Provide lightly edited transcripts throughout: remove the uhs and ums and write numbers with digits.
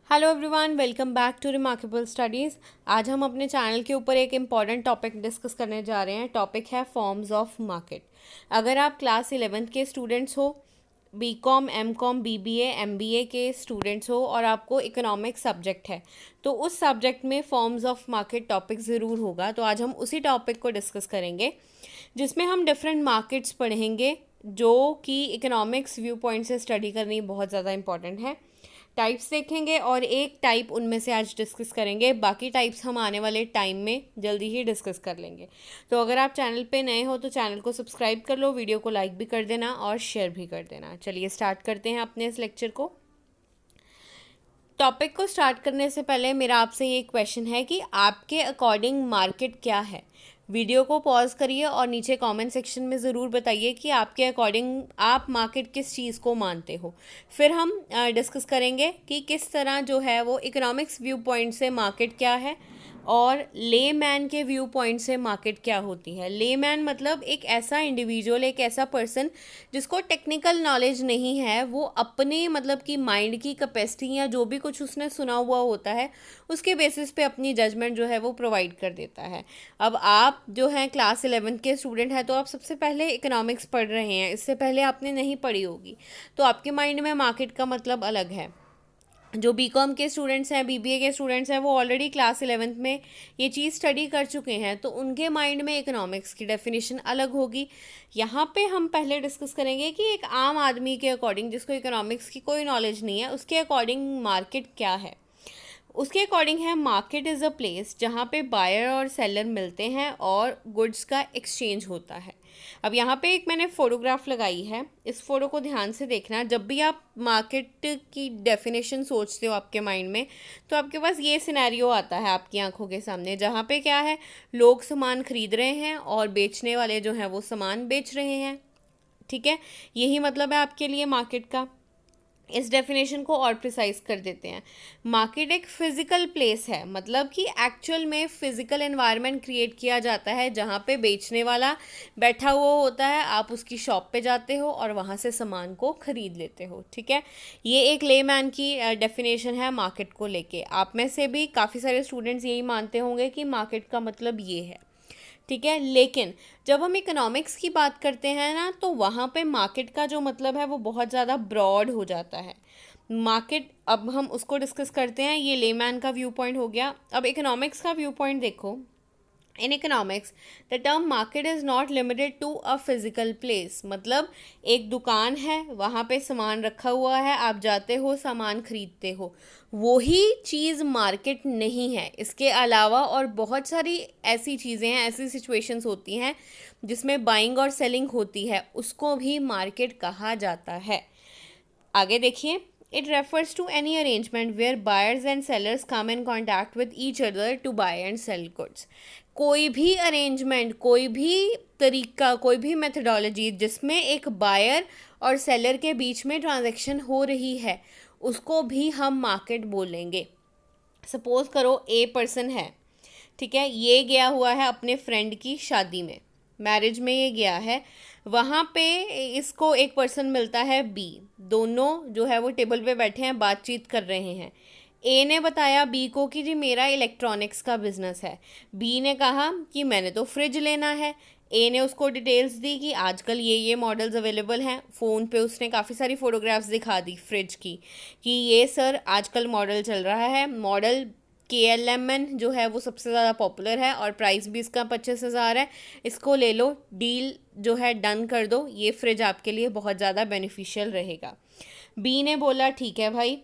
Hello everyone, welcome back to remarkable studies. आज हम अपने चैनल के ऊपर एक इम्पॉर्टेंट टॉपिक डिस्कस करने जा रहे हैं। टॉपिक है फॉर्म्स ऑफ मार्केट। अगर आप क्लास 11th के स्टूडेंट्स हो, बीकॉम, एमकॉम, बीबीए, एमबीए के स्टूडेंट्स हो और आपको इकोनॉमिक्स सब्जेक्ट है तो उस सब्जेक्ट में फॉर्म्स ऑफ मार्केट टॉपिक ज़रूर होगा। तो आज हम उसी टॉपिक को डिस्कस करेंगे जिसमें हम डिफरेंट मार्केट्स पढ़ेंगे जो कि इकोनॉमिक्स व्यू पॉइंट से स्टडी करनी बहुत ज़्यादा इंपॉर्टेंट है। टाइप्स देखेंगे और एक टाइप उनमें से आज डिस्कस करेंगे। बाकी टाइप्स हम आने वाले टाइम में जल्दी ही डिस्कस कर लेंगे। तो अगर आप चैनल पे नए हो तो चैनल को सब्सक्राइब कर लो, वीडियो को लाइक भी कर देना और शेयर भी कर देना। चलिए स्टार्ट करते हैं अपने इस लेक्चर को। टॉपिक को स्टार्ट करने से पहले मेरा आपसे ये क्वेश्चन है कि आपके अकॉर्डिंग मार्केट क्या है। वीडियो को पॉज करिए और नीचे कमेंट सेक्शन में ज़रूर बताइए कि आपके अकॉर्डिंग आप मार्केट किस चीज़ को मानते हो। फिर हम डिस्कस करेंगे कि किस तरह जो है वो इकोनॉमिक्स व्यू पॉइंट से मार्केट क्या है और ले मैन के व्यू पॉइंट से मार्केट क्या होती है। ले मैन मतलब एक ऐसा इंडिविजुअल, एक ऐसा पर्सन जिसको टेक्निकल नॉलेज नहीं है, वो अपने मतलब कि माइंड की कैपेसिटी या जो भी कुछ उसने सुना हुआ होता है उसके बेसिस पे अपनी जजमेंट जो है वो प्रोवाइड कर देता है। अब आप जो हैं क्लास 11th के स्टूडेंट हैं तो आप सबसे पहले इकोनॉमिक्स पढ़ रहे हैं, इससे पहले आपने नहीं पढ़ी होगी, तो आपके माइंड में मार्केट का मतलब अलग है। जो बीकॉम के स्टूडेंट्स हैं, बीबीए के स्टूडेंट्स हैं, वो ऑलरेडी क्लास 11th में ये चीज़ स्टडी कर चुके हैं तो उनके माइंड में इकोनॉमिक्स की डेफिनेशन अलग होगी। यहाँ पे हम पहले डिस्कस करेंगे कि एक आम आदमी के अकॉर्डिंग जिसको इकोनॉमिक्स की कोई नॉलेज नहीं है उसके अकॉर्डिंग मार्केट क्या है। उसके अकॉर्डिंग है मार्केट इज़ अ प्लेस जहाँ पे बायर और सेलर मिलते हैं और गुड्स का एक्सचेंज होता है। अब यहाँ पे एक मैंने फ़ोटोग्राफ लगाई है, इस फ़ोटो को ध्यान से देखना। जब भी आप मार्केट की डेफिनेशन सोचते हो आपके माइंड में तो आपके पास ये सिनेरियो आता है आपकी आंखों के सामने, जहाँ पे क्या है, लोग सामान खरीद रहे हैं और बेचने वाले जो हैं वो सामान बेच रहे हैं। ठीक है, यही मतलब है आपके लिए मार्केट का। इस डेफिनेशन को और प्रिसाइज कर देते हैं। मार्केट एक फिजिकल प्लेस है, मतलब कि एक्चुअल में फिजिकल एनवायरनमेंट क्रिएट किया जाता है जहाँ पे बेचने वाला बैठा हुआ होता है, आप उसकी शॉप पे जाते हो और वहाँ से सामान को खरीद लेते हो। ठीक है, ये एक लेमैन की डेफिनेशन है मार्केट को लेके। आप में से भी काफ़ी सारे स्टूडेंट्स यही मानते होंगे कि मार्केट का मतलब ये है। ठीक है, लेकिन जब हम इकोनॉमिक्स की बात करते हैं ना तो वहाँ पे मार्केट का जो मतलब है वो बहुत ज़्यादा ब्रॉड हो जाता है। मार्केट, अब हम उसको डिस्कस करते हैं। ये लेमैन का व्यू पॉइंट हो गया। अब इकोनॉमिक्स का व्यू पॉइंट देखो। In economics the term market is not limited to a physical place, मतलब एक दुकान है, वहाँ पे सामान रखा हुआ है, आप जाते हो सामान खरीदते हो, वही चीज़ मार्केट नहीं है। इसके अलावा और बहुत सारी ऐसी चीज़ें हैं, ऐसी सिचुएशंस होती हैं जिसमें बाइंग और सेलिंग होती है, उसको भी मार्केट कहा जाता है। आगे देखिए, it refers to any arrangement where buyers and sellers come in contact with each other to buy and sell goods. कोई भी अरेंजमेंट, कोई भी तरीका, कोई भी मेथडोलॉजी जिसमें एक बायर और सेलर के बीच में ट्रांजैक्शन हो रही है उसको भी हम मार्केट बोलेंगे। सपोज करो ए पर्सन है, ठीक है, ये गया हुआ है अपने फ्रेंड की शादी में, मैरिज में ये गया है, वहाँ पे इसको एक पर्सन मिलता है बी, दोनों जो है वो टेबल पे बैठे हैं, बातचीत कर रहे हैं। ए ने बताया बी को कि जी मेरा इलेक्ट्रॉनिक्स का बिजनेस है। बी ने कहा कि मैंने तो फ्रिज लेना है। ए ने उसको डिटेल्स दी कि आजकल ये मॉडल्स अवेलेबल हैं। फ़ोन पे उसने काफ़ी सारी फ़ोटोग्राफ्स दिखा दी फ्रिज की कि ये सर आजकल मॉडल चल रहा है, मॉडल KLMN जो है वो सबसे ज़्यादा पॉपुलर है और प्राइस भी इसका 25,000 है, इसको ले लो, डील जो है डन कर दो, ये फ्रिज आपके लिए बहुत ज़्यादा बेनिफिशियल रहेगा। बी ने बोला ठीक है भाई,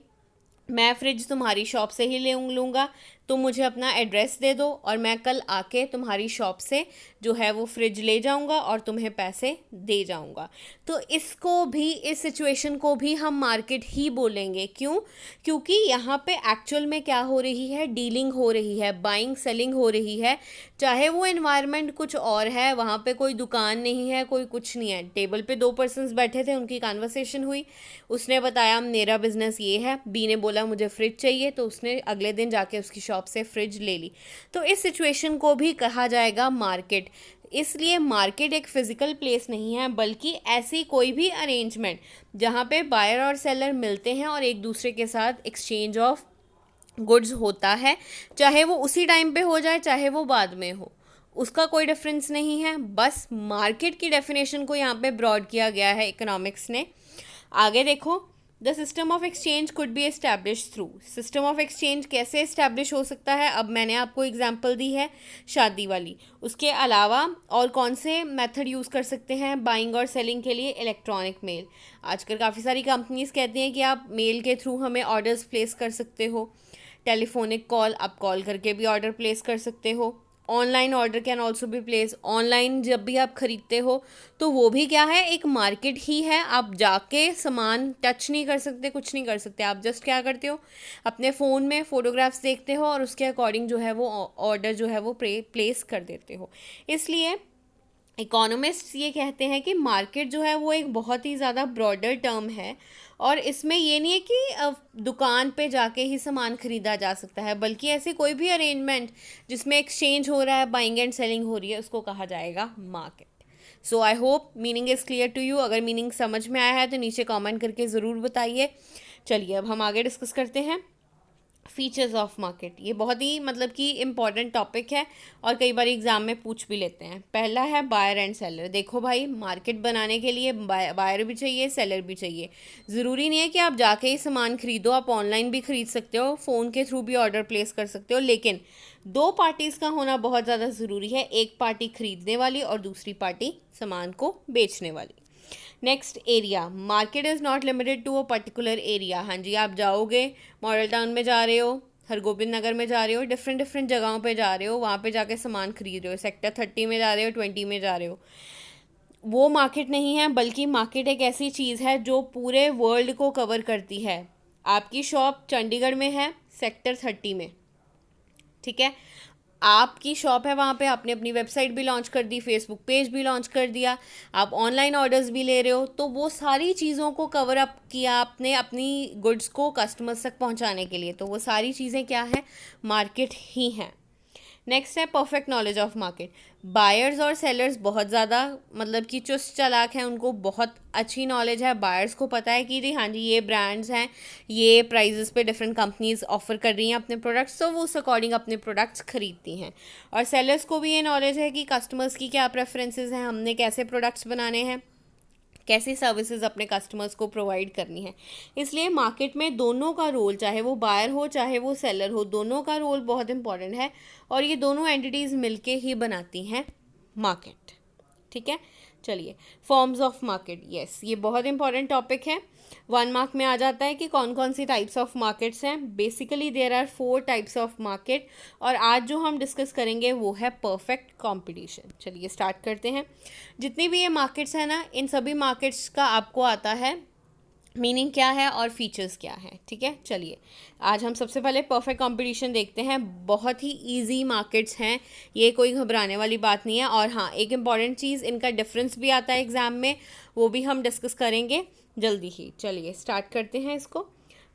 मैं फ्रिज तुम्हारी शॉप से ही लूँगा, तुम मुझे अपना एड्रेस दे दो और मैं कल आके तुम्हारी शॉप से जो है वो फ्रिज ले जाऊंगा और तुम्हें पैसे दे जाऊंगा। तो इसको भी, इस सिचुएशन को भी हम मार्केट ही बोलेंगे। क्यों? क्योंकि यहाँ पे एक्चुअल में क्या हो रही है, डीलिंग हो रही है, बाइंग सेलिंग हो रही है। चाहे वो एनवायरनमेंट कुछ और है, वहाँ पे कोई दुकान नहीं है, कोई कुछ नहीं है, टेबल पे दो पर्सन्स बैठे थे, उनकी कन्वर्सेशन हुई, उसने बताया मेरा बिजनेस ये है, बी ने बोला मुझे फ्रिज चाहिए, तो उसने अगले दिन जाके उसकी शॉप से फ्रिज ले ली। तो इस सिचुएशन को भी कहा जाएगा मार्केट। इसलिए मार्केट एक फिजिकल प्लेस नहीं है बल्कि ऐसी कोई भी अरेंजमेंट जहाँ पे बायर और सेलर मिलते हैं और एक दूसरे के साथ एक्सचेंज ऑफ गुड्स होता है, चाहे वो उसी टाइम पे हो जाए चाहे वो बाद में हो, उसका कोई डिफरेंस नहीं है। बस मार्केट की डेफिनेशन को यहाँ पे ब्रॉड किया गया है इकोनॉमिक्स ने। आगे देखो, the system of exchange could be establish through. System of exchange कैसे इस्टेब्लिश हो सकता है, अब मैंने आपको एग्जांपल दी है शादी वाली, उसके अलावा और कौन से मेथड यूज़ कर सकते हैं बाइंग और सेलिंग के लिए? Electronic mail. आजकल काफ़ी सारी कंपनीज कहती हैं कि आप मेल के थ्रू हमें ऑर्डर्स प्लेस कर सकते हो। टेलीफोनिक कॉल, आप कॉल करके भी ऑर्डर प्लेस कर सकते हो। ऑनलाइन ऑर्डर कैन ऑल्सो भी प्लेस, ऑनलाइन जब भी आप खरीदते हो तो वो भी क्या है, एक मार्केट ही है। आप जाके सामान टच नहीं कर सकते, कुछ नहीं कर सकते, आप जस्ट क्या करते हो, अपने फ़ोन में फ़ोटोग्राफ्स देखते हो और उसके अकॉर्डिंग जो है वो ऑर्डर जो है वो प्लेस कर देते हो। इसलिए इकोनॉमिस्ट्स ये कहते हैं कि मार्केट जो है वो एक बहुत ही ज़्यादा ब्रॉडर टर्म है, और इसमें ये नहीं है कि दुकान पे जाके ही सामान खरीदा जा सकता है, बल्कि ऐसे कोई भी अरेंजमेंट जिसमें एक्सचेंज हो रहा है, बाइंग एंड सेलिंग हो रही है, उसको कहा जाएगा market. So I hope meaning is clear to you. अगर मीनिंग समझ में आया है तो नीचे कमेंट करके ज़रूर बताइए। चलिए अब हम आगे डिस्कस करते हैं फीचर्स ऑफ मार्केट। ये बहुत ही मतलब कि इम्पॉर्टेंट टॉपिक है और कई बार एग्जाम में पूछ भी लेते हैं। पहला है बायर एंड सेलर। देखो भाई, मार्केट बनाने के लिए बायर भी चाहिए, सेलर भी चाहिए। ज़रूरी नहीं है कि आप जाके ही सामान खरीदो, आप ऑनलाइन भी खरीद सकते हो, फ़ोन के थ्रू भी ऑर्डर प्लेस कर सकते हो, लेकिन दो पार्टीज़ का होना बहुत ज़्यादा ज़रूरी है। एक पार्टी खरीदने वाली और दूसरी पार्टी सामान को बेचने वाली। Next, area. Market is not limited to a particular area. हाँ जी, आप जाओगे, मॉडल टाउन में जा रहे हो, हरगोबिंद नगर में जा रहे हो, डिफरेंट डिफरेंट जगहों पे जा रहे हो, वहाँ पे जाके सामान खरीद रहे हो, सेक्टर 30 में जा रहे हो, 20 में जा रहे हो, वो मार्केट नहीं है। बल्कि मार्केट एक ऐसी चीज़ है जो पूरे वर्ल्ड को कवर करती है। आपकी शॉप चंडीगढ़ में है, सेक्टर 30 में, ठीक है, आपकी शॉप है वहाँ पे, आपने अपनी वेबसाइट भी लॉन्च कर दी, फेसबुक पेज भी लॉन्च कर दिया, आप ऑनलाइन ऑर्डर्स भी ले रहे हो, तो वो सारी चीज़ों को कवर अप किया आपने अपनी गुड्स को कस्टमर्स तक पहुँचाने के लिए। तो वो सारी चीज़ें क्या है, मार्केट ही हैं। नेक्स्ट है perfect knowledge of market. Buyers और सेलर्स बहुत ज़्यादा मतलब कि चुस्त चालाक हैं, उनको बहुत अच्छी नॉलेज है। बायर्स को पता है कि जी हाँ जी ये ब्रांड्स हैं, ये प्राइजेस पे डिफरेंट कंपनीज ऑफर कर रही हैं अपने प्रोडक्ट्स, तो वो उस अकॉर्डिंग अपने प्रोडक्ट्स खरीदती हैं। और सेलर्स को भी ये नॉलेज है कि कस्टमर्स की क्या प्रेफरेंसेस हैं, हमने कैसे प्रोडक्ट्स बनाने हैं, कैसी सर्विसेज अपने कस्टमर्स को प्रोवाइड करनी है। इसलिए मार्केट में दोनों का रोल, चाहे वो बायर हो चाहे वो सेलर हो, दोनों का रोल बहुत इंपॉर्टेंट है, और ये दोनों एंटिटीज़ मिलके ही बनाती हैं मार्केट। ठीक है, चलिए फॉर्म्स ऑफ मार्केट। यस, ये बहुत इंपॉर्टेंट टॉपिक है, 1 मार्क में आ जाता है कि कौन कौन सी टाइप्स ऑफ मार्केट्स हैं। Basically there are 4 types of market, और आज जो हम डिस्कस करेंगे वो है परफेक्ट कंपटीशन। चलिए स्टार्ट करते हैं। जितनी भी ये मार्केट्स हैं ना, इन सभी मार्केट्स का आपको आता है मीनिंग क्या है और फीचर्स क्या है। ठीक है, चलिए आज हम सबसे पहले परफेक्ट कंपटीशन देखते हैं। बहुत ही इजी मार्केट्स हैं, ये कोई घबराने वाली बात नहीं है। और हाँ, एक इम्पॉर्टेंट चीज़, इनका डिफरेंस भी आता है एग्जाम में, वो भी हम डिस्कस करेंगे जल्दी ही। चलिए स्टार्ट करते हैं इसको।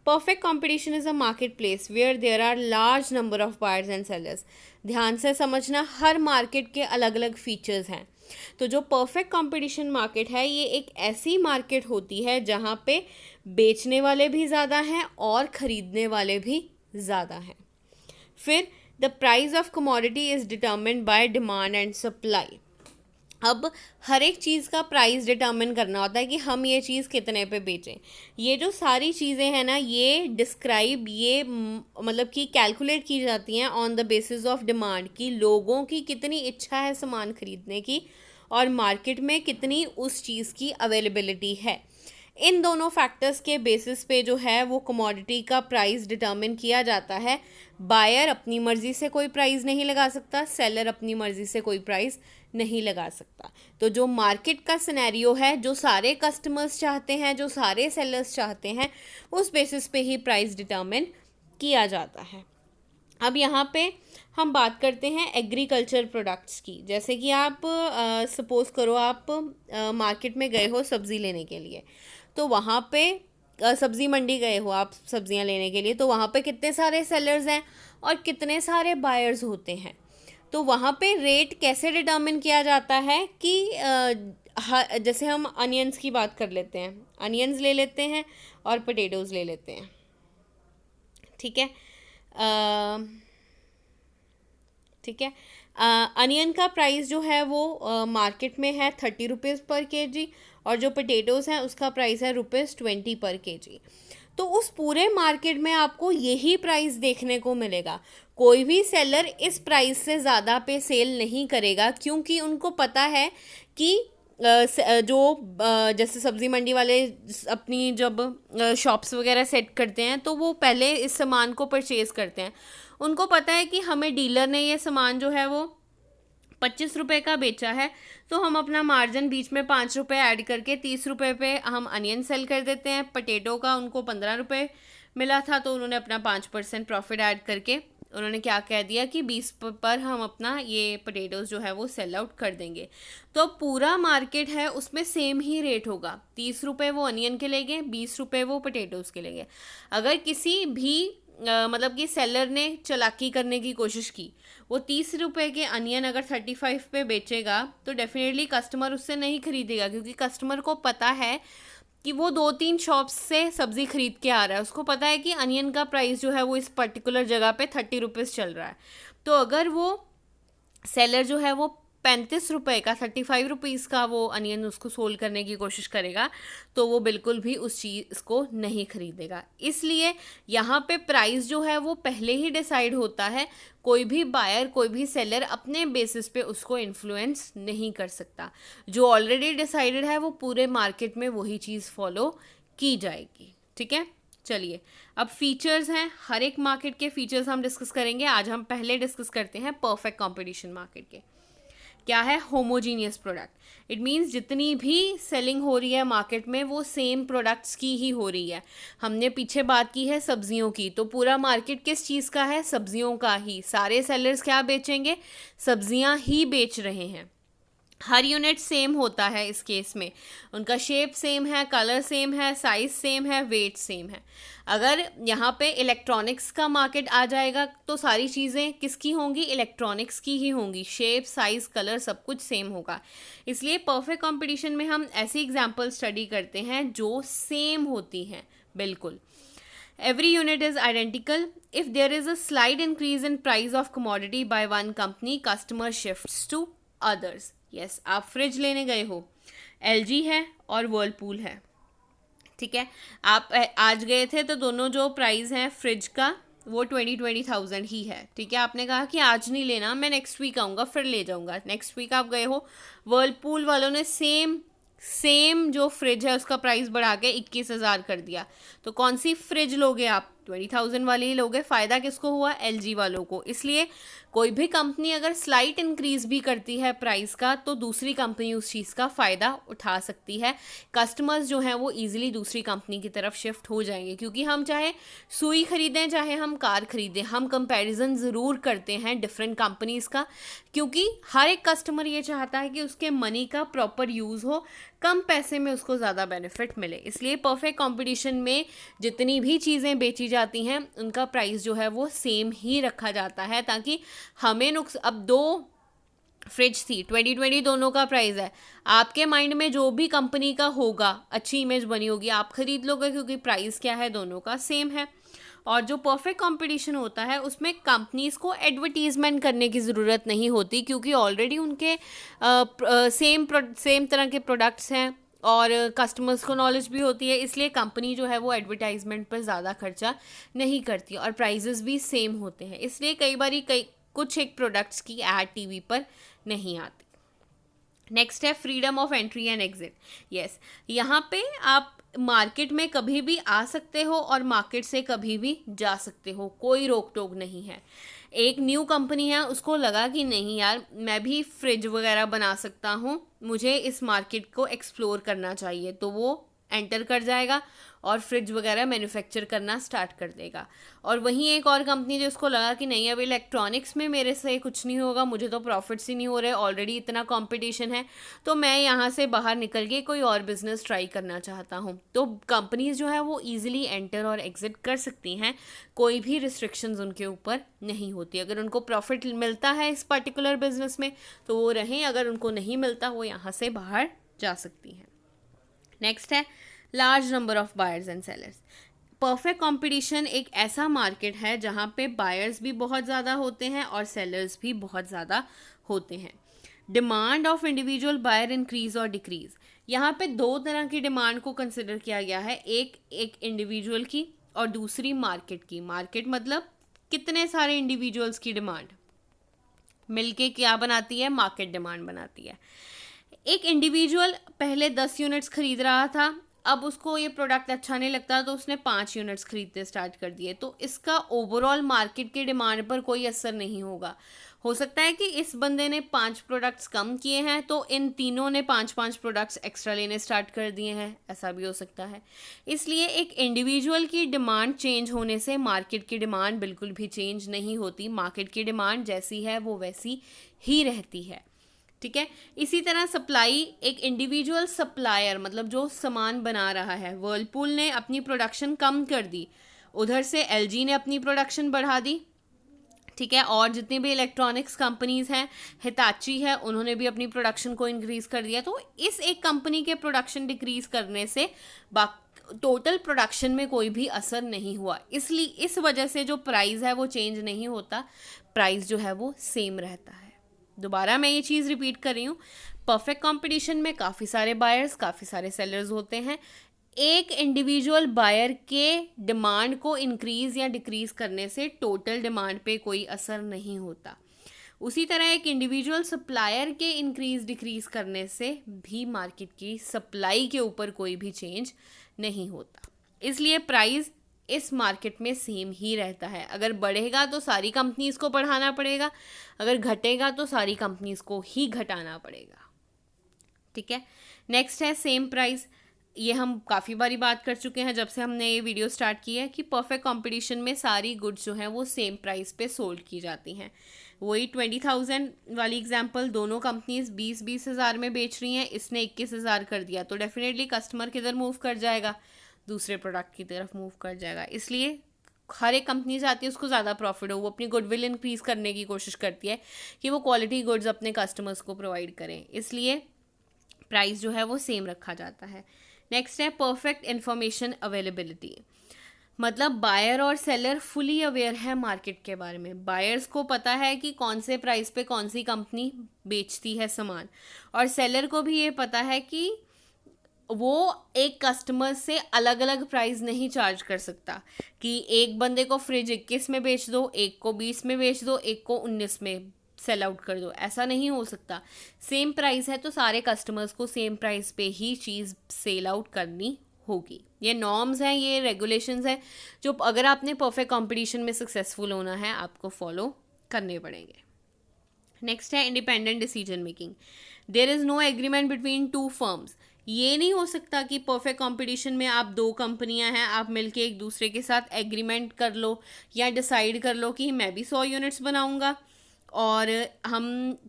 Perfect competition is a market place where there are large number of buyers and sellers. ध्यान से समझना, हर मार्केट के अलग अलग फीचर्स हैं। तो जो परफेक्ट कंपटीशन मार्केट है, ये एक ऐसी मार्केट होती है जहाँ पे बेचने वाले भी ज़्यादा हैं और ख़रीदने वाले भी ज़्यादा हैं। फिर the price of commodity is determined by demand and supply. अब हर एक चीज़ का प्राइस डिटर्मिन करना होता है कि हम ये चीज़ कितने पे बेचें। ये जो सारी चीज़ें हैं ना, ये डिस्क्राइब, ये मतलब कि कैलकुलेट की जाती हैं on the basis of demand, कि लोगों की कितनी इच्छा है सामान खरीदने की और मार्केट में कितनी उस चीज़ की अवेलेबिलिटी है। इन दोनों फैक्टर्स के बेसिस पे जो है वो कमोडिटी का प्राइस डिटर्मिन किया जाता है। बायर अपनी मर्ज़ी से कोई प्राइस नहीं लगा सकता, सेलर अपनी मर्ज़ी से कोई प्राइस नहीं लगा सकता। तो जो मार्केट का सिनेरियो है, जो सारे कस्टमर्स चाहते हैं, जो सारे सेलर्स चाहते हैं, उस बेसिस पे ही प्राइस डिटर्मिन किया जाता है। अब यहाँ पे हम बात करते हैं एग्रीकल्चर प्रोडक्ट्स की। जैसे कि आप सपोज़ करो आप मार्केट में गए हो सब्ज़ी लेने के लिए, तो वहाँ पे सब्ज़ी मंडी गए हो आप सब्ज़ियाँ लेने के लिए, तो वहाँ पे कितने सारे सेलर्स हैं और कितने सारे बायर्स होते हैं। तो वहाँ पे रेट कैसे डिटर्मिन किया जाता है कि जैसे हम अनियंस की बात कर लेते हैं, अनियंस ले लेते हैं और पोटैटोज़ ले लेते हैं, ठीक है। ठीक है। अनियन का प्राइस जो है वो मार्केट में है 30 रुपीज़ पर केजी, और जो पोटैटोज़ हैं उसका प्राइस है ₹20 पर केजी। तो उस पूरे मार्केट में आपको यही प्राइस देखने को मिलेगा। कोई भी सेलर इस प्राइस से ज़्यादा पे सेल नहीं करेगा, क्योंकि उनको पता है कि जैसे सब्ज़ी मंडी वाले अपनी जब शॉप्स वगैरह सेट करते हैं तो वो पहले इस सामान को परचेज़ करते हैं। उनको पता है कि हमें डीलर ने ये सामान जो है वो 25 रुपये का बेचा है, तो हम अपना मार्जिन बीच में 5 रुपये ऐड करके 30 रुपये पे हम अनियन सेल कर देते हैं। पोटैटो का उनको 15 रुपये मिला था, तो उन्होंने अपना 5% प्रॉफिट ऐड करके उन्होंने क्या कह दिया कि 20 पर हम अपना ये पोटैटोज़ जो है वो सेल आउट कर देंगे। तो पूरा मार्केट है उसमें सेम ही रेट होगा, 30 रुपये वो अनियन के लेंगे, 20 रुपये वो पोटैटोज़ के लेंगे। अगर किसी भी मतलब कि सेलर ने चालाकी करने की कोशिश की, वो 30 रुपये के अनियन अगर 35 पे बेचेगा तो डेफिनेटली कस्टमर उससे नहीं खरीदेगा, क्योंकि कस्टमर को पता है कि वो 2-3 शॉप्स से सब्ज़ी खरीद के आ रहा है। उसको पता है कि अनियन का प्राइस जो है वो इस पर्टिकुलर जगह पे 30 रुपीज़ चल रहा है। तो अगर वो सेलर जो है वो 35 रुपये का 35 रुपीज़ का वो अनियन उसको सोल्ड करने की कोशिश करेगा, तो वो बिल्कुल भी उस चीज़ को नहीं खरीदेगा। इसलिए यहाँ पे प्राइस जो है वो पहले ही डिसाइड होता है। कोई भी बायर, कोई भी सेलर अपने बेसिस पे उसको इन्फ्लुएंस नहीं कर सकता। जो ऑलरेडी डिसाइडेड है वो पूरे मार्केट में वही चीज़ फॉलो की जाएगी। ठीक है, चलिए अब फीचर्स हैं, हर एक मार्केट के फीचर्स हम डिस्कस करेंगे। आज हम पहले डिस्कस करते हैं परफेक्ट कंपटीशन मार्केट के। क्या है होमोजीनियस प्रोडक्ट? इट मीन्स जितनी भी सेलिंग हो रही है मार्केट में वो सेम प्रोडक्ट्स की ही हो रही है। हमने पीछे बात की है सब्जियों की, तो पूरा मार्केट किस चीज़ का है? सब्जियों का ही। सारे सेलर्स क्या बेचेंगे? सब्जियां ही बेच रहे हैं। हर यूनिट सेम होता है इस केस में, उनका शेप सेम है, कलर सेम है, साइज सेम है, वेट सेम है। अगर यहाँ पे इलेक्ट्रॉनिक्स का मार्केट आ जाएगा तो सारी चीज़ें किसकी होंगी? इलेक्ट्रॉनिक्स की ही होंगी। शेप, साइज, कलर सब कुछ सेम होगा। इसलिए परफेक्ट कंपटीशन में हम ऐसी एग्जाम्पल स्टडी करते हैं जो सेम होती हैं बिल्कुल। Every unit is identical. If there is a slight increase in price of commodity by one company, customer shifts to others. Yes, आप फ्रिज लेने गए हो, LG है और वर्लपूल है, ठीक है। आप आज गए थे तो दोनों जो प्राइस हैं फ्रिज का वो 20,000 ही है, ठीक है। आपने कहा कि आज नहीं लेना, मैं नेक्स्ट वीक आऊँगा फिर ले जाऊँगा। नेक्स्ट वीक आप गए हो, वर्लपूल वालों ने सेम जो फ्रिज है उसका प्राइस बढ़ा के 21,000 कर दिया, तो कौन सी फ्रिज लोगे आप? 20,000 वाली ही लोगे। फ़ायदा किसको हुआ? LG वालों को। इसलिए कोई भी कंपनी अगर स्लाइट इंक्रीज भी करती है प्राइस का तो दूसरी कंपनी उस चीज़ का फ़ायदा उठा सकती है। कस्टमर्स जो हैं वो ईजिली दूसरी कंपनी की तरफ शिफ्ट हो जाएंगे, क्योंकि हम चाहे सुई खरीदें चाहे हम कार खरीदें, हम कंपैरिजन ज़रूर करते हैं डिफरेंट कंपनीज़ का, क्योंकि हर एक कस्टमर ये चाहता है कि उसके मनी का प्रॉपर यूज़ हो, कम पैसे में उसको ज़्यादा बेनिफिट मिले। इसलिए परफेक्ट कंपटीशन में जितनी भी चीज़ें बेची जाती हैं उनका प्राइस जो है वो सेम ही रखा जाता है, ताकि हमें अब 2 फ्रिज थी, 2020 दोनों का प्राइस है। आपके माइंड में जो भी कंपनी का होगा, अच्छी इमेज बनी होगी, आप खरीद लोगे, क्योंकि प्राइस क्या है? दोनों का सेम है। और जो परफेक्ट कंपटीशन होता है उसमें कंपनीज़ को एडवर्टीजमेंट करने की ज़रूरत नहीं होती, क्योंकि ऑलरेडी उनके सेम तरह के प्रोडक्ट्स हैं और कस्टमर्स को नॉलेज भी होती है। इसलिए कंपनी जो है वो एडवर्टाइजमेंट पर ज़्यादा खर्चा नहीं करती और प्राइजेस भी सेम होते हैं। इसलिए कुछ एक प्रोडक्ट्स की ऐड टीवी पर नहीं आती। नेक्स्ट है freedom of entry and exit. Yes, यहाँ पे आप मार्केट में कभी भी आ सकते हो और मार्केट से कभी भी जा सकते हो, कोई रोक टोक नहीं है। एक न्यू कंपनी है, उसको लगा कि नहीं यार मैं भी फ्रिज वगैरह बना सकता हूँ, मुझे इस मार्केट को एक्सप्लोर करना चाहिए, तो वो एंटर कर जाएगा और फ्रिज वगैरह मैन्युफैक्चर करना स्टार्ट कर देगा। और वहीं एक और कंपनी जिसको लगा कि नहीं अब इलेक्ट्रॉनिक्स में मेरे से कुछ नहीं होगा, मुझे तो प्रॉफिट्स ही नहीं हो रहे, ऑलरेडी इतना कंपटीशन है, तो मैं यहाँ से बाहर निकल के कोई और बिजनेस ट्राई करना चाहता हूँ। तो कंपनीज जो है वो ईजिली एंटर और एग्जिट कर सकती हैं, कोई भी रिस्ट्रिक्शंस उनके ऊपर नहीं होती। अगर उनको प्रॉफिट मिलता है इस पर्टिकुलर बिजनेस में तो वो रहें, अगर उनको नहीं मिलता वो यहाँ से बाहर जा सकती हैं। नेक्स्ट है large number of buyers and sellers. Perfect competition एक ऐसा मार्केट है जहाँ पे बायर्स भी बहुत ज़्यादा होते हैं और सेलर्स भी बहुत ज़्यादा होते हैं। Demand of individual buyer increase और डिक्रीज, यहाँ पे दो तरह की डिमांड को कंसिडर किया गया है, एक इंडिविजुअल की और दूसरी मार्केट की। मार्केट मतलब कितने सारे इंडिविजुअल्स की डिमांड मिलके क्या बनाती है, मार्केट डिमांड बनाती है। एक इंडिविजुअल पहले 10 यूनिट्स खरीद रहा था, अब उसको ये प्रोडक्ट अच्छा नहीं लगता तो उसने 5 यूनिट्स खरीदते स्टार्ट कर दिए, तो इसका ओवरऑल मार्केट की डिमांड पर कोई असर नहीं होगा। हो सकता है कि इस बंदे ने 5 प्रोडक्ट्स कम किए हैं तो इन तीनों ने 5-5 प्रोडक्ट्स एक्स्ट्रा लेने स्टार्ट कर दिए हैं, ऐसा भी हो सकता है। इसलिए एक इंडिविजुअल की डिमांड चेंज होने से मार्केट की डिमांड बिल्कुल भी चेंज नहीं होती। मार्केट की डिमांड जैसी है वो वैसी ही रहती है, ठीक है। इसी तरह सप्लाई, एक इंडिविजुअल सप्लायर मतलब जो सामान बना रहा है, वर्लपूल ने अपनी प्रोडक्शन कम कर दी, उधर से एलजी ने अपनी प्रोडक्शन बढ़ा दी, ठीक है। और जितनी भी इलेक्ट्रॉनिक्स कंपनीज हैं, हिताची है, उन्होंने भी अपनी प्रोडक्शन को इंक्रीज कर दिया। तो इस एक कंपनी के प्रोडक्शन डिक्रीज करने से टोटल प्रोडक्शन में कोई भी असर नहीं हुआ, इसलिए इस वजह से जो प्राइस है वो चेंज नहीं होता, प्राइस जो है वो सेम रहता है। दोबारा मैं ये चीज़ रिपीट कर रही हूँ, परफेक्ट कंपटीशन में काफ़ी सारे बायर्स, काफ़ी सारे सेलर्स होते हैं। एक इंडिविजुअल बायर के डिमांड को इंक्रीज या डिक्रीज करने से टोटल डिमांड पे कोई असर नहीं होता। उसी तरह एक इंडिविजुअल सप्लायर के इंक्रीज डिक्रीज करने से भी मार्केट की सप्लाई के ऊपर कोई भी चेंज नहीं होता। इसलिए प्राइस इस मार्केट में सेम ही रहता है। अगर बढ़ेगा तो सारी कंपनीज को बढ़ाना पड़ेगा, अगर घटेगा तो सारी कंपनीज को ही घटाना पड़ेगा, ठीक है। नेक्स्ट है सेम प्राइस। ये हम काफ़ी बारी बात कर चुके हैं जब से हमने ये वीडियो स्टार्ट की है कि परफेक्ट कंपटीशन में सारी गुड्स जो हैं वो सेम प्राइस पे सोल्ड की जाती हैं। वही 20,000 वाली एग्जांपल, दोनों कंपनीज 20-20 हज़ार में बेच रही हैं, इसने 21,000 कर दिया तो डेफिनेटली कस्टमर किधर मूव कर जाएगा, दूसरे प्रोडक्ट की तरफ मूव कर जाएगा। इसलिए हर एक कंपनी चाहती है उसको ज़्यादा प्रॉफिट हो, वो अपनी गुडविल इंक्रीज़ करने की कोशिश करती है कि वो क्वालिटी गुड्स अपने कस्टमर्स को प्रोवाइड करें, इसलिए प्राइस जो है वो सेम रखा जाता है। नेक्स्ट है परफेक्ट इन्फॉर्मेशन अवेलेबिलिटी, मतलब बायर और सेलर फुली अवेयर है मार्केट के बारे में। बायर्स को पता है कि कौन से प्राइस पे कौन सी कंपनी बेचती है सामान, और सेलर को भी ये पता है कि वो एक कस्टमर से अलग अलग प्राइस नहीं चार्ज कर सकता कि एक बंदे को फ्रिज 21 में बेच दो, एक को 20 में बेच दो, एक को 19 में सेल आउट कर दो, ऐसा नहीं हो सकता। सेम प्राइस है तो सारे कस्टमर्स को सेम प्राइस पे ही चीज़ सेल आउट करनी होगी। ये नॉर्म्स हैं, ये रेगुलेशंस हैं जो अगर आपने परफेक्ट कंपटीशन में सक्सेसफुल होना है आपको फॉलो करने पड़ेंगे। नेक्स्ट है independent decision making. There is no agreement between two firms. ये नहीं हो सकता कि परफेक्ट कंपटीशन में आप दो कंपनियां हैं, आप मिलके एक दूसरे के साथ एग्रीमेंट कर लो या डिसाइड कर लो कि मैं भी 100 यूनिट्स बनाऊंगा और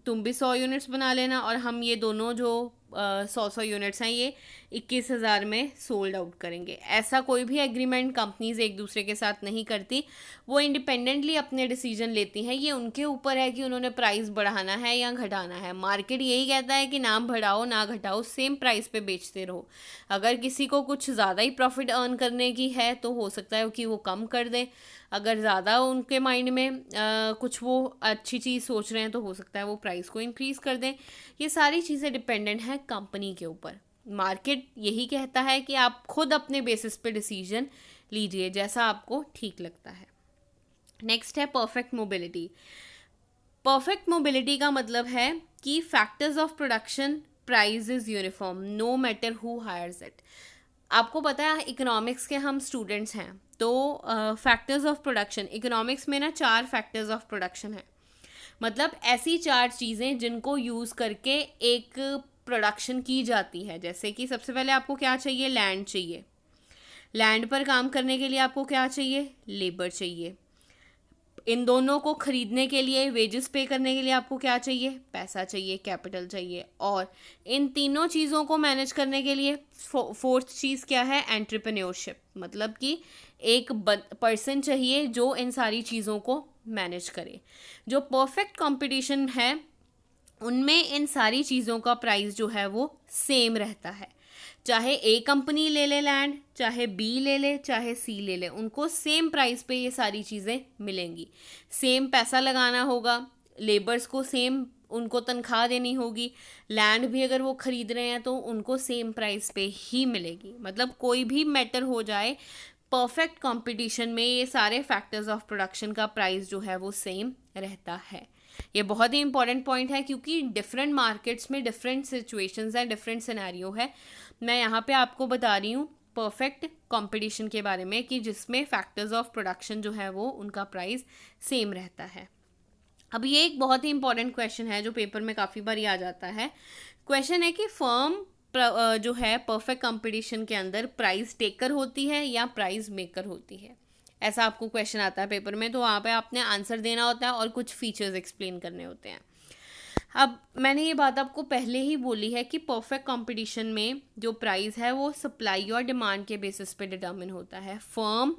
तुम भी 100 यूनिट्स बना लेना, और हम ये दोनों जो 100 यूनिट्स हैं ये 21,000 में सोल्ड आउट करेंगे। ऐसा कोई भी एग्रीमेंट कंपनीज एक दूसरे के साथ नहीं करती, वो इंडिपेंडेंटली अपने डिसीजन लेती हैं। ये उनके ऊपर है कि उन्होंने प्राइस बढ़ाना है या घटाना है। मार्केट यही कहता है कि ना बढ़ाओ ना घटाओ, सेम प्राइस पे बेचते रहो। अगर किसी को कुछ ज़्यादा ही प्रॉफिट अर्न करने की है तो हो सकता है कि वो कम कर दें, अगर ज़्यादा उनके माइंड में कुछ वो अच्छी चीज़ सोच रहे हैं तो हो सकता है वो प्राइस को इंक्रीज़ कर दें। ये सारी चीज़ें डिपेंडेंट हैं कंपनी के ऊपर। मार्केट यही कहता है कि आप खुद अपने बेसिस पे डिसीजन लीजिए जैसा आपको ठीक लगता है। नेक्स्ट है परफेक्ट मोबिलिटी। परफेक्ट मोबिलिटी का मतलब है कि factors of production price is uniform no matter who hires it. आपको पता है इकोनॉमिक्स के हम स्टूडेंट्स हैं, तो फैक्टर्स ऑफ प्रोडक्शन, इकोनॉमिक्स में ना 4 फैक्टर्स ऑफ प्रोडक्शन है, मतलब ऐसी 4 चीज़ें जिनको यूज़ करके एक प्रोडक्शन की जाती है। जैसे कि सबसे पहले आपको क्या चाहिए, लैंड चाहिए। लैंड पर काम करने के लिए आपको क्या चाहिए, लेबर चाहिए। इन दोनों को खरीदने के लिए, वेजेस पे करने के लिए आपको क्या चाहिए, पैसा चाहिए, कैपिटल चाहिए। और इन तीनों चीज़ों को मैनेज करने के लिए फोर्थ चीज़ क्या है, एंटरप्रेन्योरशिप, मतलब कि एक पर्सन चाहिए जो इन सारी चीज़ों को मैनेज करे। जो परफेक्ट कंपटीशन है उनमें इन सारी चीज़ों का प्राइस जो है वो सेम रहता है। चाहे ए कंपनी ले ले लैंड, चाहे बी ले ले, चाहे सी ले ले, उनको सेम प्राइस पे ये सारी चीज़ें मिलेंगी। सेम पैसा लगाना होगा, लेबर्स को सेम उनको तनख्वाह देनी होगी, लैंड भी अगर वो ख़रीद रहे हैं तो उनको सेम प्राइस पे ही मिलेगी। मतलब कोई भी मैटर हो जाए, परफेक्ट कंपटीशन में ये सारे फैक्टर्स ऑफ प्रोडक्शन का प्राइस जो है वो सेम रहता है। ये बहुत ही इंपॉर्टेंट पॉइंट है क्योंकि डिफरेंट मार्केट्स में डिफरेंट सिचुएशंस हैं, डिफरेंट सिनेरियो है। मैं यहाँ पे आपको बता रही हूँ परफेक्ट कंपटीशन के बारे में कि जिसमें फैक्टर्स ऑफ प्रोडक्शन जो है वो उनका प्राइस सेम रहता है। अब ये एक बहुत ही इंपॉर्टेंट क्वेश्चन है जो पेपर में काफ़ी बार आ जाता है। क्वेश्चन है कि फर्म जो है परफेक्ट कंपटीशन के अंदर प्राइस टेकर होती है या प्राइस मेकर होती है। ऐसा आपको क्वेश्चन आता है पेपर में, तो वहाँ पे आपने आंसर देना होता है और कुछ फीचर्स एक्सप्लेन करने होते हैं। अब मैंने ये बात आपको पहले ही बोली है कि परफेक्ट कंपटीशन में जो प्राइस है वो सप्लाई और डिमांड के बेसिस पे डिटर्मिन होता है। फर्म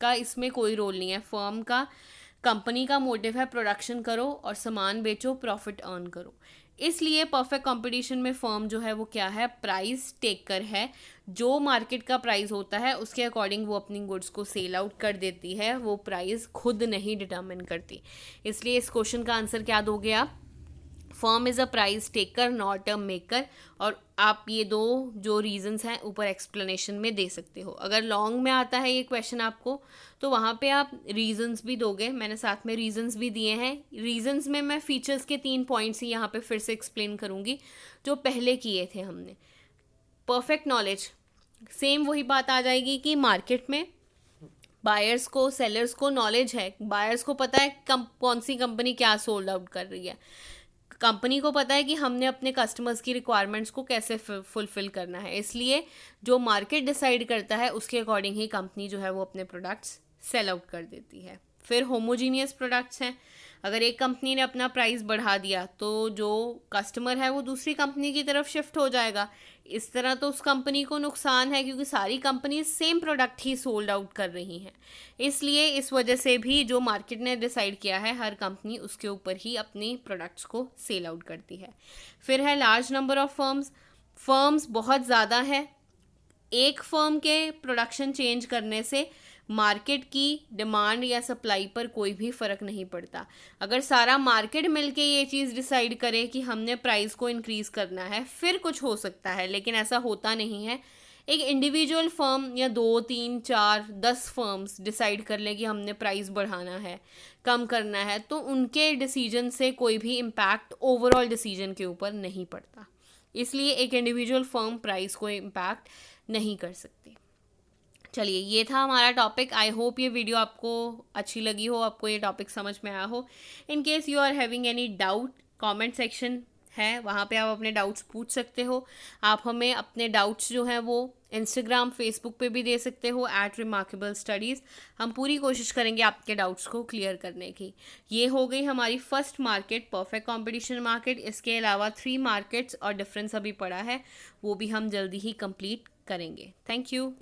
का इसमें कोई रोल नहीं है। फर्म का, कंपनी का मोटिव है प्रोडक्शन करो और सामान बेचो, प्रॉफिट अर्न करो। इसलिए परफेक्ट कंपटीशन में फर्म जो है वो क्या है, प्राइस टेकर है। जो मार्केट का प्राइस होता है उसके अकॉर्डिंग वो अपनी गुड्स को सेल आउट कर देती है, वो प्राइस खुद नहीं डिटर्मिन करती। इसलिए इस क्वेश्चन का आंसर क्या दोगे आप, firm is a price taker not a maker. और आप ये दो जो रीजंस हैं ऊपर एक्सप्लेनेशन में दे सकते हो। अगर लॉन्ग में आता है ये क्वेश्चन आपको तो वहाँ पे आप रीजंस भी दोगे। मैंने साथ में रीजंस भी दिए हैं। रीजंस में मैं फीचर्स के 3 पॉइंट्स ही यहाँ पे फिर से एक्सप्लेन करूँगी जो पहले किए थे हमने। परफेक्ट नॉलेज, सेम वही बात आ जाएगी कि मार्केट में बायर्स को, सेलर्स को नॉलेज है। बायर्स को पता है कौन सी कंपनी क्या सोल्ड आउट कर रही है। कंपनी को पता है कि हमने अपने कस्टमर्स की रिक्वायरमेंट्स को कैसे फुलफिल करना है। इसलिए जो मार्केट डिसाइड करता है उसके अकॉर्डिंग ही कंपनी जो है वो अपने प्रोडक्ट्स सेल आउट कर देती है। फिर होमोजीनियस प्रोडक्ट्स हैं। अगर एक कंपनी ने अपना प्राइस बढ़ा दिया तो जो कस्टमर है वो दूसरी कंपनी की तरफ शिफ्ट हो जाएगा। इस तरह तो उस कंपनी को नुकसान है क्योंकि सारी कंपनी सेम प्रोडक्ट ही सोल्ड आउट कर रही हैं। इसलिए इस वजह से भी जो मार्केट ने डिसाइड किया है हर कंपनी उसके ऊपर ही अपनी प्रोडक्ट्स को सेल आउट करती है। फिर है लार्ज नंबर ऑफ फर्म्स बहुत ज़्यादा है। एक फर्म के प्रोडक्शन चेंज करने से मार्केट की डिमांड या सप्लाई पर कोई भी फ़र्क नहीं पड़ता। अगर सारा मार्केट मिलके ये चीज़ डिसाइड करे कि हमने प्राइस को इंक्रीज़ करना है फिर कुछ हो सकता है, लेकिन ऐसा होता नहीं है। एक इंडिविजुअल फर्म या 2, 3, 4, 10 फर्म्स डिसाइड कर ले कि हमने प्राइस बढ़ाना है, कम करना है, तो उनके डिसीजन से कोई भी इम्पैक्ट ओवरऑल डिसीजन के ऊपर नहीं पड़ता। इसलिए एक इंडिविजुअल फर्म प्राइस को इम्पैक्ट नहीं कर सकती। चलिए, ये था हमारा टॉपिक। आई होप ये वीडियो आपको अच्छी लगी हो, आपको ये टॉपिक समझ में आया हो। In case you are having any doubt, comment section है, वहाँ पे आप अपने डाउट्स पूछ सकते हो। आप हमें अपने डाउट्स जो हैं वो इंस्टाग्राम, फेसबुक पे भी दे सकते हो @remarkable studies। हम पूरी कोशिश करेंगे आपके डाउट्स को क्लियर करने की। ये हो गई हमारी first market, perfect competition market. इसके अलावा 3 मार्केट्स और डिफरेंस अभी पड़ा है, वो भी हम जल्दी ही कंप्लीट करेंगे। Thank you.